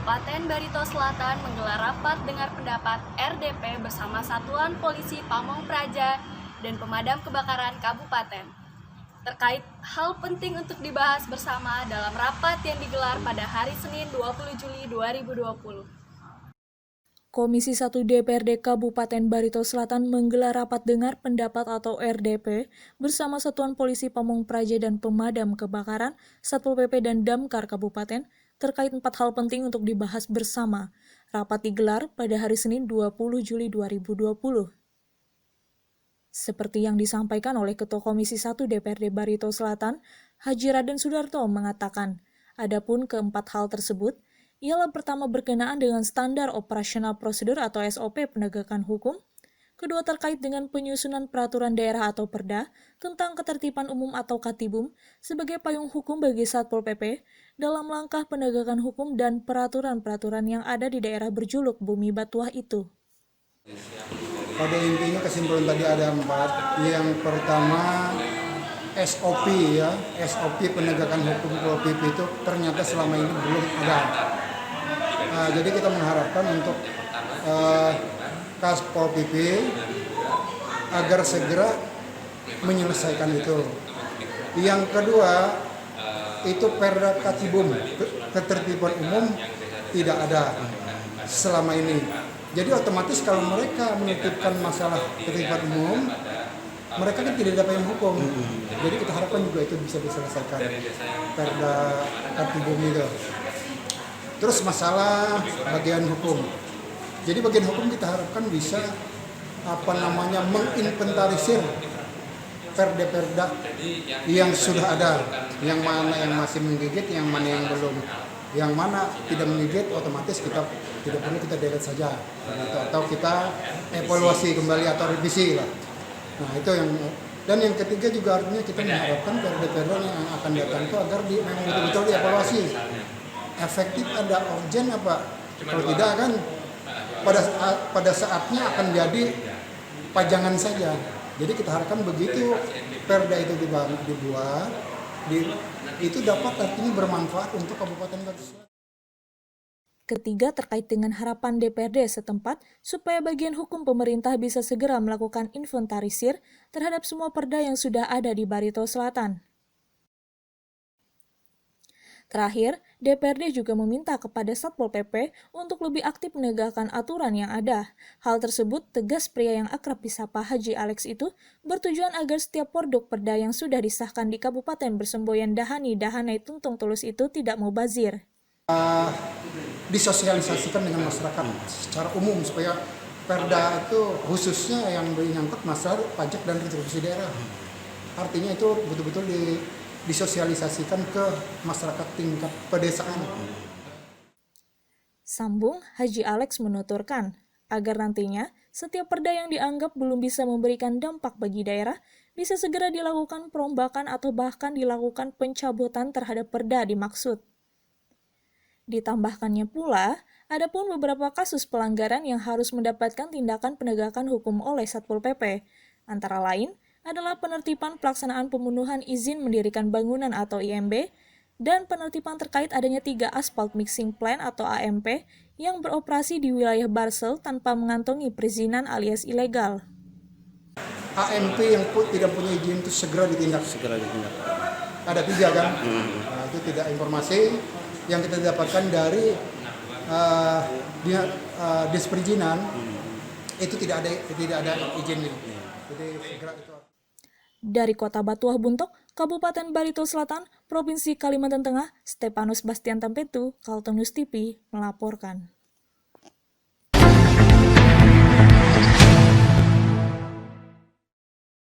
Kabupaten Barito Selatan menggelar rapat dengar pendapat RDP bersama Satuan Polisi Pamong Praja dan Pemadam Kebakaran Kabupaten terkait hal penting untuk dibahas bersama dalam rapat yang digelar pada hari Senin 20 Juli 2020. Komisi 1 DPRD Kabupaten Barito Selatan menggelar rapat dengar pendapat atau RDP bersama Satuan Polisi Pamong Praja dan Pemadam Kebakaran, Satpol PP dan Damkar Kabupaten terkait 4 hal penting untuk dibahas bersama. Rapat digelar pada hari Senin 20 Juli 2020. Seperti yang disampaikan oleh Ketua Komisi 1 DPRD Barito Selatan, Haji Raden Sudarto mengatakan, adapun keempat hal tersebut, ialah pertama berkenaan dengan standar operasional prosedur atau SOP penegakan hukum, kedua terkait dengan penyusunan peraturan daerah atau Perda tentang ketertiban umum atau Katibum sebagai payung hukum bagi Satpol PP dalam langkah penegakan hukum dan peraturan-peraturan yang ada di daerah berjuluk Bumi Batuah itu. Pada intinya kesimpulan tadi ada 4. Yang pertama SOP ya, SOP penegakan hukum Pol PP itu ternyata selama ini belum ada. Jadi kita mengharapkan untuk Kaspol PP agar segera menyelesaikan itu. Yang kedua itu Perda Katibum, ketertiban umum tidak ada selama ini. Jadi otomatis kalau mereka menitipkan masalah ketertiban umum, mereka kan tidak ada payung hukum. Jadi kita harapkan juga itu bisa diselesaikan Perda Katibum itu. Terus masalah bagian hukum. Jadi bagian hukum kita harapkan bisa menginventarisir perda-perda yang sudah ada, yang mana yang masih menggigit, yang mana yang belum. Yang mana tidak menggigit otomatis kita tidak perlu kita delete saja atau kita evaluasi kembali atau revisi lah. Nah, itu yang dan yang ketiga juga artinya kita mengharapkan perda-perda yang akan datang itu agar memang betul-betul dievaluasi. Efektif ada urgen apa? Kalau tidak kan pada saatnya akan jadi pajangan saja. Jadi kita harapkan begitu perda itu dibuat, itu dapat artinya bermanfaat untuk Kabupaten Barito Selatan. Ketiga, terkait dengan harapan DPRD setempat supaya bagian hukum pemerintah bisa segera melakukan inventarisir terhadap semua perda yang sudah ada di Barito Selatan. Terakhir, DPRD juga meminta kepada Satpol PP untuk lebih aktif menegakkan aturan yang ada. Hal tersebut, tegas pria yang akrab disapa Haji Alex itu, bertujuan agar setiap produk perda yang sudah disahkan di Kabupaten bersemboyan Dahanai Tuntung Tulus itu tidak mubazir. Disosialisasikan dengan masyarakat secara umum supaya perda itu khususnya yang menyangkut masalah pajak dan retribusi daerah. Artinya itu betul-betul disosialisasikan ke masyarakat tingkat pedesaan. Sambung, Haji Alex menuturkan, agar nantinya setiap perda yang dianggap belum bisa memberikan dampak bagi daerah bisa segera dilakukan perombakan atau bahkan dilakukan pencabutan terhadap perda dimaksud. Ditambahkannya pula, ada pun beberapa kasus pelanggaran yang harus mendapatkan tindakan penegakan hukum oleh Satpol PP, antara lain adalah penertiban pelaksanaan pembunuhan izin mendirikan bangunan atau IMB, dan penertiban terkait adanya 3 Asphalt Mixing Plant atau AMP yang beroperasi di wilayah Barsel tanpa mengantongi perizinan alias ilegal. AMP yang tidak punya izin itu segera ditindak. Ada 3 kan? Nah, itu tidak informasi yang kita dapatkan dari Dinas Perizinan itu tidak ada izinnya. Jadi segera itu. Dari Kota Batuah Buntok, Kabupaten Barito Selatan, Provinsi Kalimantan Tengah, Stepanus Bastian Tampetu, Kalton News TV melaporkan.